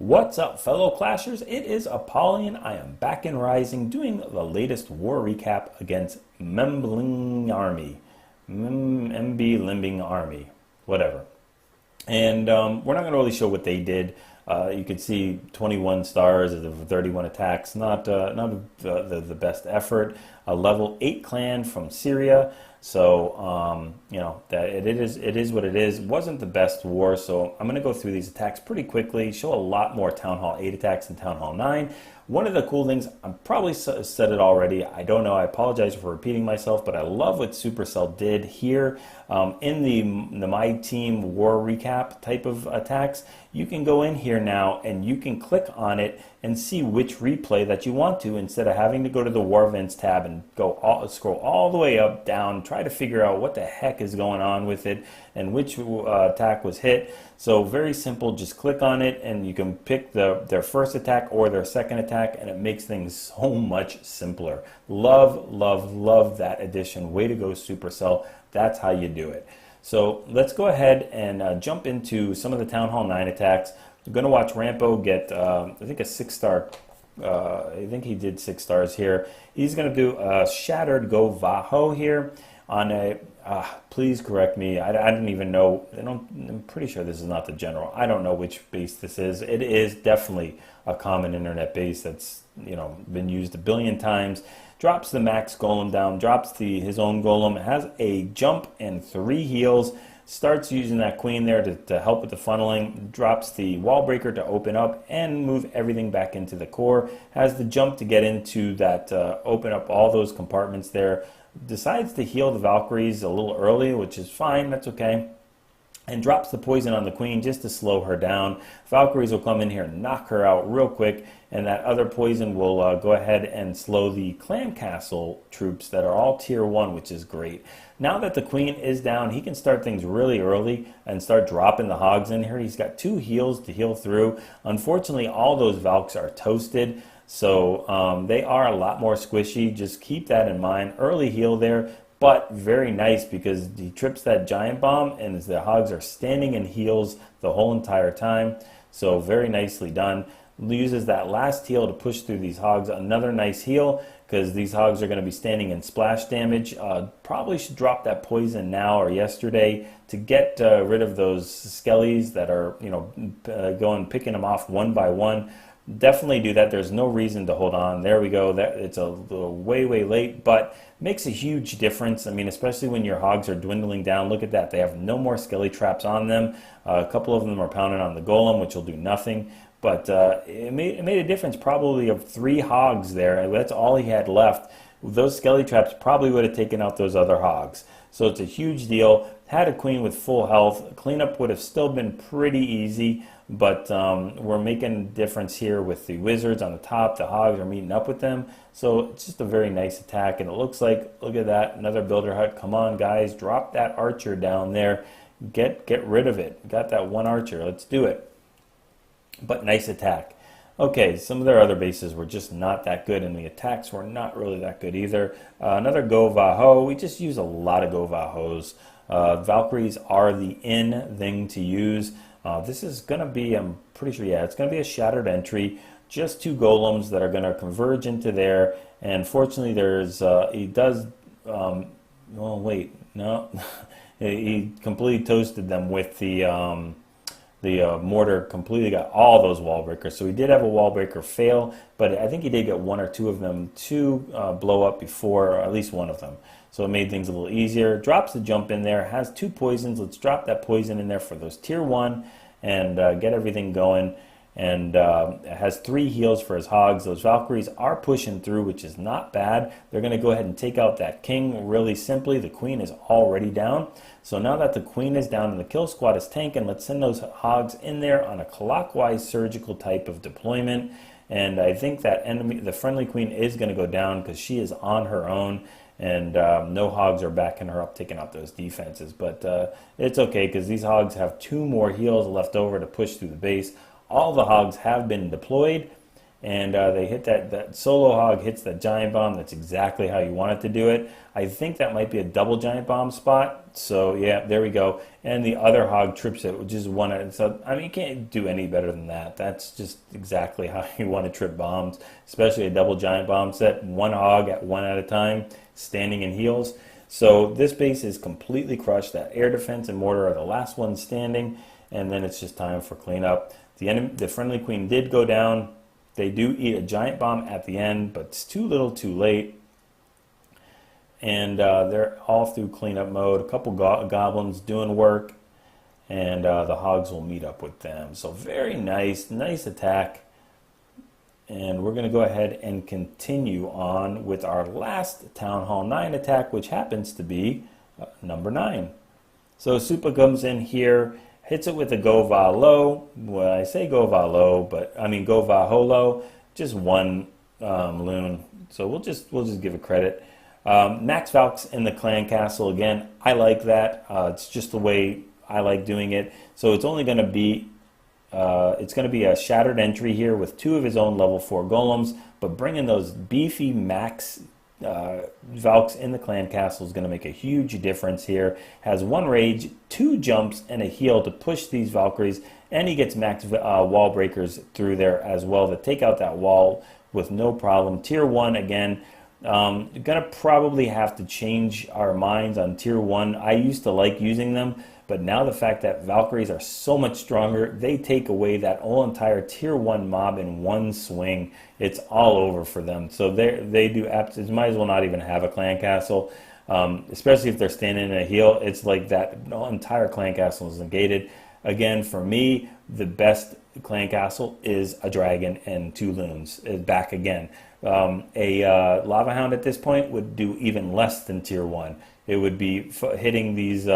What's up, fellow Clashers? It is Apollyon. I am back in Rising doing the latest war recap against MBLIMBING Army, whatever. And we're not going to really show what they did. You can see 21 stars of 31 attacks, not the best effort. A level 8 clan from Syria. So, you know, that it is what it is. Wasn't the best war, so I'm going to go through these attacks pretty quickly, show a lot more Town Hall 8 attacks than Town Hall 9. One of the cool things, I probably said it already, I don't know, I apologize for repeating myself, but I love what Supercell did here in the My Team War Recap type of attacks. You can go in here now and you can click on it and see which replay that you want to, instead of having to go to the War Events tab and scroll all the way up, down, try to figure out what the heck is going on with it and which attack was hit. So very simple, just click on it and you can pick their first attack or their second attack, and it makes things so much simpler. Love, love, love that addition. Way to go, Supercell. That's how you do it. So let's go ahead and jump into some of the Town Hall 9 attacks. We're going to watch Rampo get, I think, a 6-star. I think he did 6 stars here. He's going to do a shattered GoVaLo here on a, please correct me, I didn't even know, I'm pretty sure this is not the general. I don't know which base this is. It is definitely a common internet base that's, you know, been used a billion times. Drops the max golem down, drops his own golem, has a jump and 3 heals, starts using that queen there to help with the funneling, drops the wall breaker to open up and move everything back into the core, has the jump to get into that, open up all those compartments there, decides to heal the Valkyries a little early, which is fine, that's okay, and drops the poison on the queen just to slow her down. Valkyries will come in here and knock her out real quick, and that other poison will go ahead and slow the clan castle troops that are all tier 1, which is great. Now that the queen is down, he can start things really early and start dropping the hogs in here. He's got 2 heals to heal through. Unfortunately, all those Valks are toasted, so they are a lot more squishy. Just keep that in mind. Early heal there, but very nice because he trips that giant bomb and the hogs are standing in heals the whole entire time. So very nicely done. Uses that last heal to push through these hogs. Another nice heal because these hogs are going to be standing in splash damage. Probably should drop that poison now or yesterday to get rid of those skellies that are, you know, going picking them off one by one. Definitely do that. There's no reason to hold on. There we go. It's a little way late, but makes a huge difference. I mean, especially when your hogs are dwindling down. Look at that. They have no more skelly traps on them. A couple of them are pounding on the golem, which will do nothing. But it made a difference probably of 3 hogs there. That's all he had left. Those skelly traps probably would have taken out those other hogs. So it's a huge deal. Had a queen with full health. Cleanup would have still been pretty easy. But we're making a difference here with the wizards on the top. The hogs are meeting up with them. So it's just a very nice attack. And it looks like, look at that, another builder hut. Come on, guys, drop that archer down there. Get rid of it. Got that 1 archer. Let's do it. But nice attack. Okay, some of their other bases were just not that good, and the attacks were not really that good either. Another GoVaLo. We just use a lot of GoVaLos. Valkyries are the in thing to use. This is going to be, I'm pretty sure, yeah, it's going to be a shattered entry. Just 2 golems that are going to converge into there. And fortunately, there's, he does, well, wait, no. He completely toasted them with the mortar, completely got all those wall breakers. So he did have a wall breaker fail, but I think he did get 1 or 2 of them to blow up before, or at least 1 of them. So it made things a little easier. Drops the jump in there, has 2 poisons. Let's drop that poison in there for those tier 1 and get everything going. And it has 3 heals for his hogs. Those Valkyries are pushing through, which is not bad. They're going to go ahead and take out that king really simply. The queen is already down. So now that the queen is down and the kill squad is tanking, let's send those hogs in there on a clockwise surgical type of deployment. And I think that the friendly queen is going to go down because she is on her own. And no hogs are backing her up, taking out those defenses. But it's okay because these hogs have 2 more heals left over to push through the base. All the hogs have been deployed. and they hit that solo hog hits that giant bomb. That's exactly how you want it to do it. I think that might be a double giant bomb spot. So yeah, there we go. And the other hog trips it, which is one. So I mean, you can't do any better than that. That's just exactly how you want to trip bombs, especially a double giant bomb set. One hog at one at a time, standing in heels. So this base is completely crushed. That air defense and mortar are the last ones standing, and then it's just time for cleanup. The friendly queen did go down. They do eat a giant bomb at the end, but it's too little too late. And they're all through cleanup mode. A couple goblins doing work, and the hogs will meet up with them. So very nice attack. And we're going to go ahead and continue on with our last Town Hall 9 attack, which happens to be number 9. So Supa comes in here, hits it with a GoVaLo. Well, I say GoVaLo, but I mean GoVaLo, just one loon. So we'll just give it credit. Max Valks in the clan castle again. I like that. It's just the way I like doing it. So it's only going to be a shattered entry here with 2 of his own level 4 golems, but bringing those beefy max Valks in the clan castle is going to make a huge difference here. Has 1 rage, 2 jumps, and a heal to push these Valkyries, and he gets max wall breakers through there as well to take out that wall with no problem. Tier 1 again. Gonna probably have to change our minds on tier 1. I used to like using them, but now the fact that Valkyries are so much stronger, they take away that whole entire tier 1 mob in one swing. It's all over for them. So they do might as well not even have a clan castle, especially if they're standing in a heal. It's like that entire clan castle is negated. Again, for me, the best clan castle is a dragon and 2 loons. Back again. A Lava Hound at this point would do even less than tier 1. It would be hitting these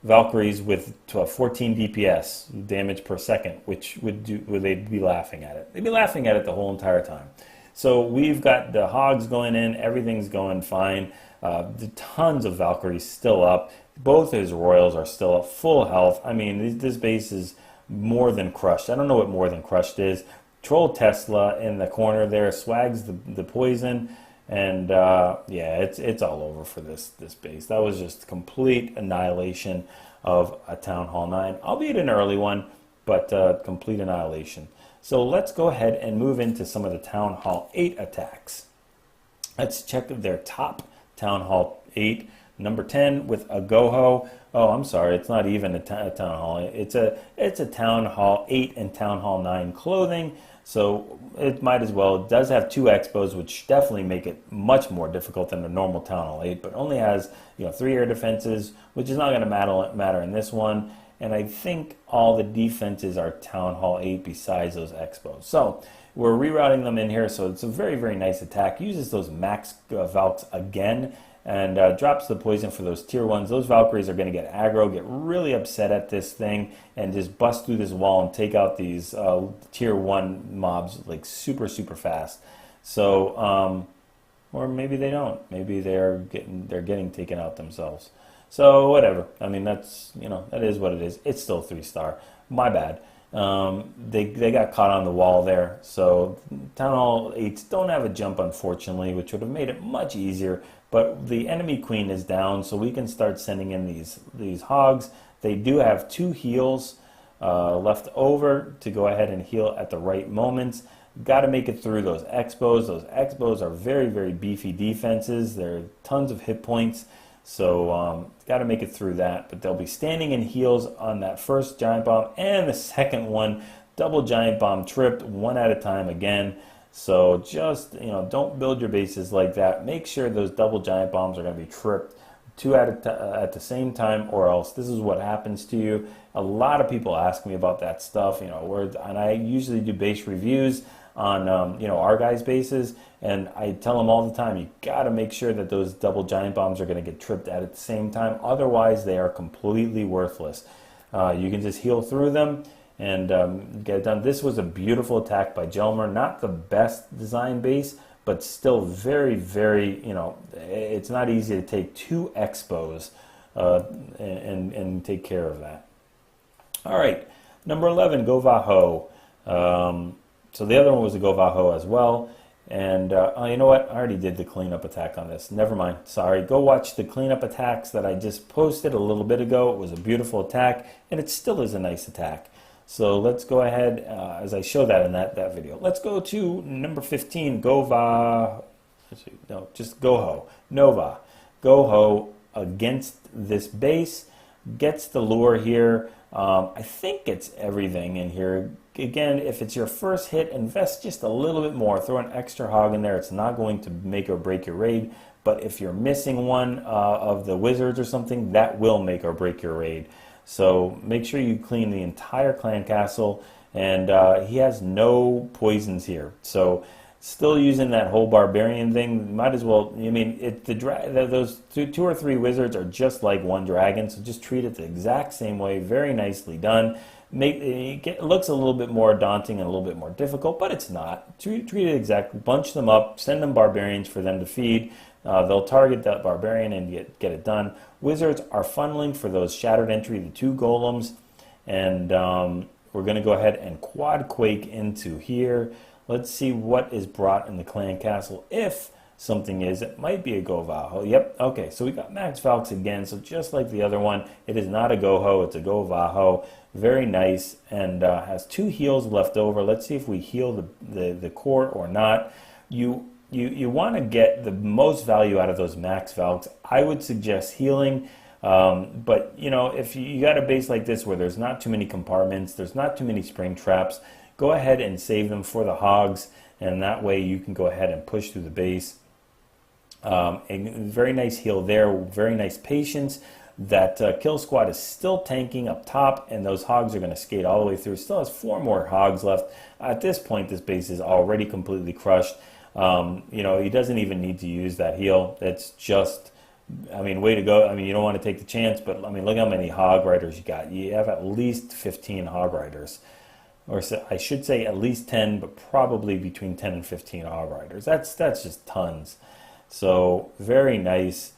Valkyries with 14 DPS, damage per second, which they'd be laughing at it. They'd be laughing at it the whole entire time. So we've got the hogs going in, everything's going fine. Tons of Valkyries still up. Both his royals are still at full health. I mean, this base is more than crushed. I don't know what more than crushed is. Troll Tesla in the corner there swags the poison, and yeah, it's all over for this base. That was just complete annihilation of a Town Hall 9, albeit an early one, but complete annihilation. So let's go ahead and move into some of the Town Hall 8 attacks. Let's check their top Town Hall 8. Number 10 with a GoHo. Oh, I'm sorry, it's not even a Town Hall. It's a Town Hall 8 and Town Hall 9 clothing. So it might as well. It does have 2 expos, which definitely make it much more difficult than a normal Town Hall 8, but only has 3 air defenses, which is not going to matter in this one. And I think all the defenses are Town Hall 8 besides those expos. So we're rerouting them in here, so it's a very, very nice attack. Uses those max Valks again, and drops the poison for those tier 1s. Those Valkyries are going to get aggro, get really upset at this thing, and just bust through this wall and take out these tier 1 mobs like super, super fast. So, or maybe they don't. Maybe they're getting taken out themselves. So whatever. I mean, that's that is what it is. It's still 3-star. My bad. They got caught on the wall there. So Town Hall 8s don't have a jump, unfortunately, which would have made it much easier. But the enemy queen is down, so we can start sending in these hogs. They do have 2 heals left over to go ahead and heal at the right moments. Got to make it through those expos. Those expos are very, very beefy defenses. There are tons of hit points, so got to make it through that. But they'll be standing in heals on that first giant bomb and the second one. Double giant bomb tripped, 1 at a time again. So just, don't build your bases like that. Make sure those double giant bombs are going to be tripped 2 at the same time, or else this is what happens to you. A lot of people ask me about that stuff, and I usually do base reviews on, our guys' bases, and I tell them all the time, you got to make sure that those double giant bombs are going to get tripped at the same time. Otherwise, they are completely worthless. You can just heal through them and get it done. This was a beautiful attack by Jelmer. Not the best design base, but still very, very, it's not easy to take 2 expos and take care of that. All right, number 11, GoVaLo. So the other one was a GoVaLo as well. And oh, you know what? I already did the cleanup attack on this. Never mind. Sorry. Go watch the cleanup attacks that I just posted a little bit ago. It was a beautiful attack, and it still is a nice attack. So let's go ahead, as I show that in that video. Let's go to number 15, just GoHo. Nova. GoHo against this base. Gets the lure here. I think it's everything in here. Again, if it's your first hit, invest just a little bit more. Throw an extra hog in there. It's not going to make or break your raid. But if you're missing one of the wizards or something, that will make or break your raid. So make sure you clean the entire clan castle. And he has no poisons here. So still using that whole barbarian thing, might as well. I mean, those two or three wizards are just like one dragon, so just treat it the exact same way. Very nicely done. It looks a little bit more daunting and a little bit more difficult, but it's not. Treat it exactly. Bunch them up. Send them barbarians for them to feed. They'll target that barbarian and get it done. Wizards are funneling for those shattered entry, the 2 golems, and we're going to go ahead and quad quake into here. Let's see what is brought in the clan castle. If something is, it might be a GoVaLo. Yep, okay, so we got Max Valks again. So just like the other one, it is not a GoHo, it's a GoVaLo. Very nice, and has 2 heals left over. Let's see if we heal the core or not. You want to get the most value out of those Max Valks. I would suggest healing. But you know, if you got a base like this where there's not too many compartments, there's not too many spring traps, go ahead and save them for the hogs, and that way you can go ahead and push through the base. A very nice heal there, very nice patience. That kill squad is still tanking up top, and those hogs are going to skate all the way through. Still has 4 more hogs left. At this point, this base is already completely crushed. You know, he doesn't even need to use that heal. It's just, I mean, way to go. I mean, you don't want to take the chance, but I mean, look how many hog riders you got. You have at least 15 hog riders. Or I should say at least 10, but probably between 10 and 15 hog riders. That's just tons. So very nice.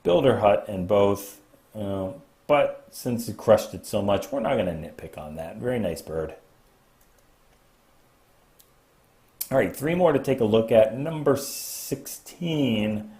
Builder hut in both. But since it crushed it so much, we're not going to nitpick on that. Very nice bird. All right, 3 more to take a look at. Number 16.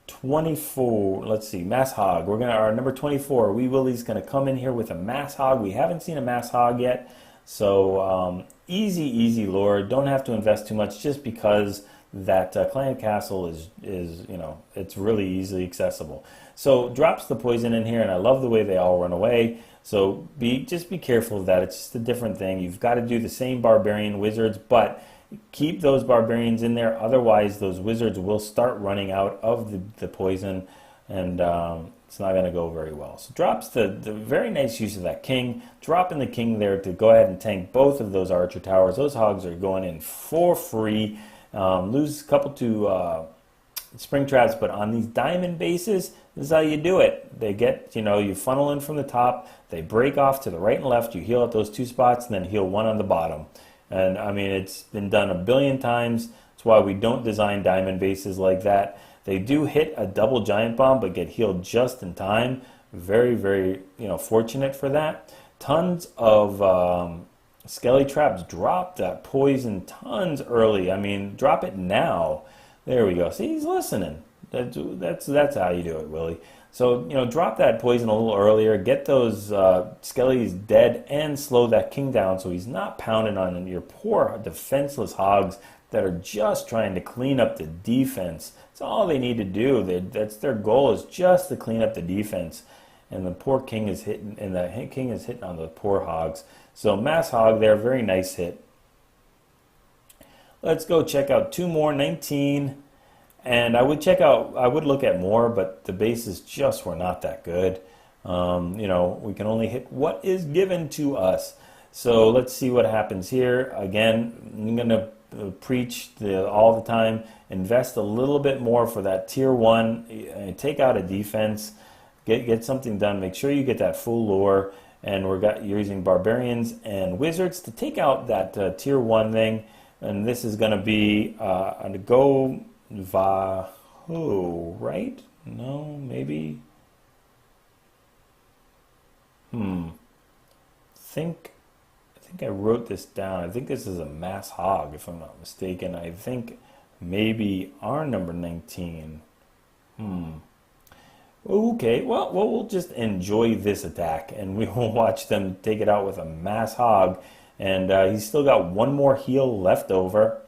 24, let's see, Mass Hog. Our number 24, Wee Willie's going to come in here with a Mass Hog. We haven't seen a Mass Hog yet, so easy lure. Don't have to invest too much, just because that clan castle is you know, it's really easily accessible. So drops the poison in here, and I love the way they all run away. So just be careful of that. It's just a different thing. You've got to do the same barbarian wizards, but keep those barbarians in there, otherwise those wizards will start running out of the poison, and it's not going to go very well. So drops the very nice use of that king, dropping the king there to go ahead and tank both of those archer towers. Those hogs are going in for free. Lose a couple to spring traps, but on these diamond bases, this is how you do it. They get, you know, you funnel in from the top, they break off to the right and left, you heal at those 2 spots, and then heal 1 on the bottom. And I mean, it's been done a billion times. That's why we don't design diamond bases like that. They do hit a double giant bomb, but get healed just in time. Very, very, you know, fortunate for that. Tons of skelly traps. Drop that poison tons early. I mean, drop it now. There we go. See, he's listening. That's how you do it, Willie. So, you know, drop that poison a little earlier, get those skellies dead, and slow that king down so he's not pounding on your poor defenseless hogs that are just trying to clean up the defense. That's all they need to do. That's their goal, is just to clean up the defense. And the poor king is hitting, and the king is hitting on the poor hogs. So Mass Hog there, very nice hit. Let's go check out 2 more, 19. And I would look at more, but the bases just were not that good. You know, we can only hit what is given to us. So let's see what happens here. Again, I'm going to preach all the time. Invest a little bit more for that tier 1. Take out a defense. Get something done. Make sure you get that full lure. And you're using barbarians and wizards to take out that tier 1 thing. And this is going to be a GoVaLo, right? No, maybe. I think think I wrote this down. I think this is a mass hog, if I'm not mistaken. I think maybe our number 19. Okay, well, we'll just enjoy this attack, and we will watch them take it out with a mass hog. And he's still got one more heal left over.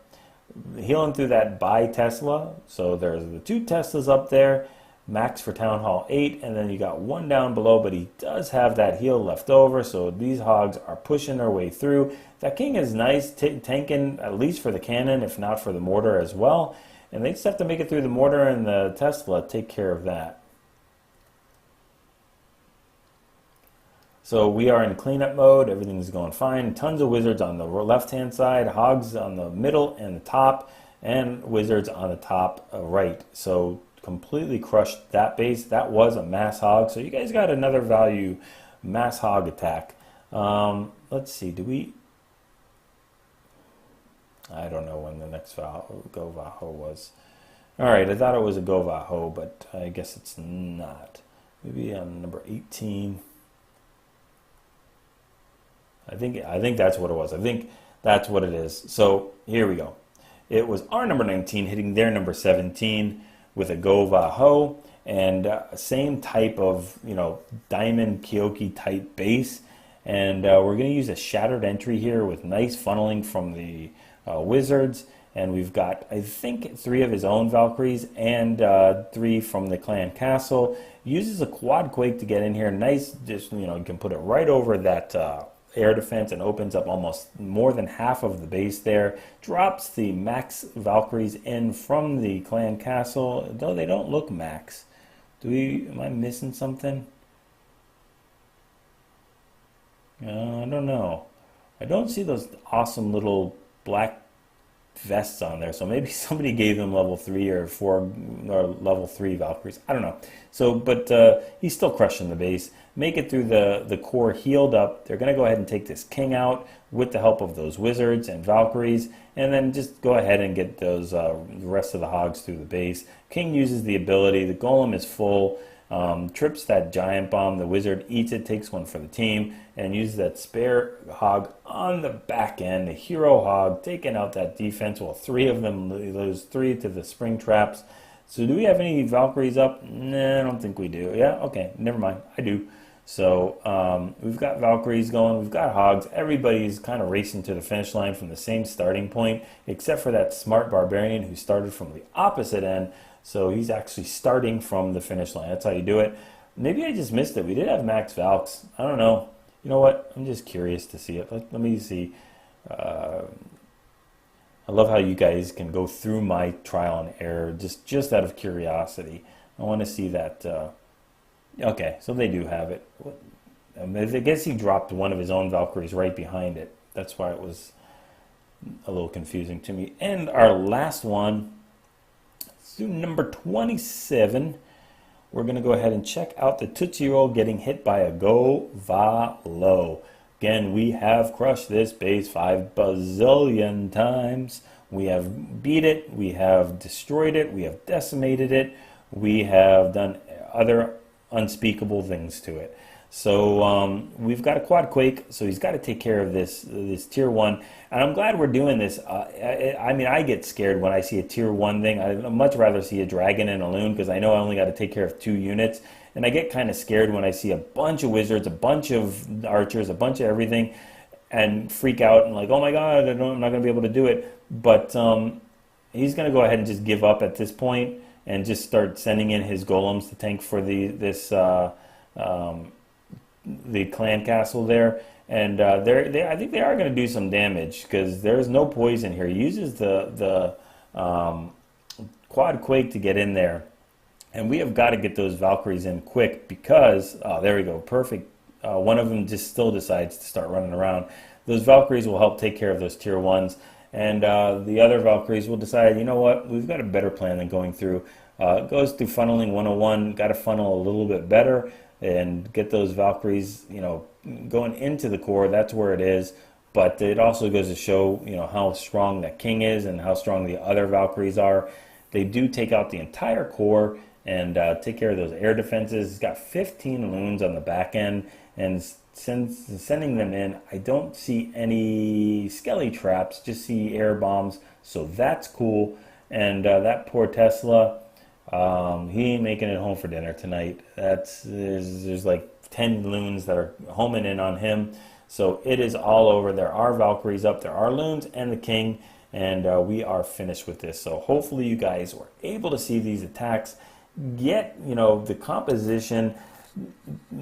Healing through that by Tesla. So there's the 2 Teslas up there, max for Town Hall 8, and then you got 1 down below, but he does have that heal left over, so these hogs are pushing their way through. That king is nice, tanking at least for the cannon, if not for the mortar as well. And they just have to make it through the mortar, and the Tesla take care of that. So we are in cleanup mode, everything's going fine. Tons of wizards on the left-hand side, hogs on the middle and the top, and wizards on the top right. So completely crushed that base. That was a mass hog. So you guys got another value mass hog attack. Let's see, I don't know when the next GoVaLo was. All right, I thought it was a GoVaLo, but I guess it's not. Maybe on number 18. I think that's what it was. I think that's what it is. So here we go. It was our number 19 hitting their number 17 with a GoVaLo, and same type of, diamond Kyoki type base. And we're going to use a shattered entry here with nice funneling from the wizards. And we've got, I think, 3 of his own Valkyries and 3 from the clan castle. Uses a quad quake to get in here. Nice, just, you can put it right over that air defense and opens up almost more than half of the base there. Drops the max Valkyries in from the clan castle, though they don't look max. Am I missing something? I don't know. I don't see those awesome little black vests on there, so maybe somebody gave them level 3 or 4 or level 3 Valkyries. I don't know. So, but he's still crushing the base. Make it through the core healed up. They're going to go ahead and take this king out with the help of those wizards and Valkyries, and then just go ahead and get those the rest of the hogs through the base. King uses the ability. The golem is full. Trips that giant bomb. The wizard eats it, takes one for the team, and uses that spare hog on the back end. The hero hog taking out that defense. Well, 3 of them lose 3 to the spring traps. So do we have any Valkyries up? Nah, I don't think we do. Yeah, okay, never mind. I do. So we've got Valkyries going, we've got hogs. Everybody's kind of racing to the finish line from the same starting point, except for that smart barbarian who started from the opposite end. So he's actually starting from the finish line. That's how you do it. Maybe I just missed it. We did have max Valks. I don't know. You know what? I'm just curious to see it. Let me see. I love how you guys can go through my trial and error just out of curiosity. I want to see that. Okay, so they do have it. I guess he dropped one of his own Valkyries right behind it. That's why it was a little confusing to me. And our last one, number 27, we're going to go ahead and check out the Tootsie Roll getting hit by a GoVaLo. Again, we have crushed this base 5 bazillion times. We have beat it, we have destroyed it, we have decimated it, we have done other unspeakable things to it. So we've got a quad quake, so he's got to take care of this tier 1, and I'm glad we're doing this. I mean, I get scared when I see a tier 1 thing. I'd much rather see a dragon and a loon, because I know I only got to take care of 2 units, and I get kind of scared when I see a bunch of wizards, a bunch of archers, a bunch of everything, and freak out and like, oh my god, I'm not going to be able to do it. But he's going to go ahead and just give up at this point and just start sending in his golems to tank for the clan castle there. And I think they are going to do some damage, because there's no poison here. He uses the quad quake to get in there, and we have got to get those Valkyries in quick, because there we go, perfect. One of them just still decides to start running around. Those Valkyries will help take care of those tier 1s, and the other Valkyries will decide, you know what, we've got a better plan than going through. It goes through funneling 101, got to funnel a little bit better and get those Valkyries, going into the core. That's where it is. But it also goes to show, how strong that king is and how strong the other Valkyries are. They do take out the entire core and take care of those air defenses. He's got 15 loons on the back end and sending them in. I don't see any skelly traps, just see air bombs, so that's cool. And that poor Tesla, he ain't making it home for dinner tonight. There's like 10 loons that are homing in on him, so it is all over. There are Valkyries up, there are loons, and the king, and we are finished with this. So hopefully you guys were able to see these attacks, get the composition,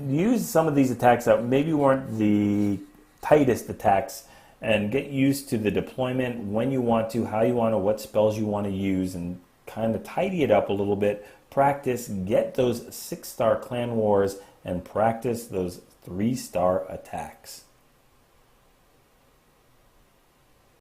use some of these attacks that maybe weren't the tightest attacks, and get used to the deployment, when you want to, how you want to, what spells you want to use, and kind of tidy it up a little bit. Practice, get those 6-star clan wars, and practice those 3-star attacks.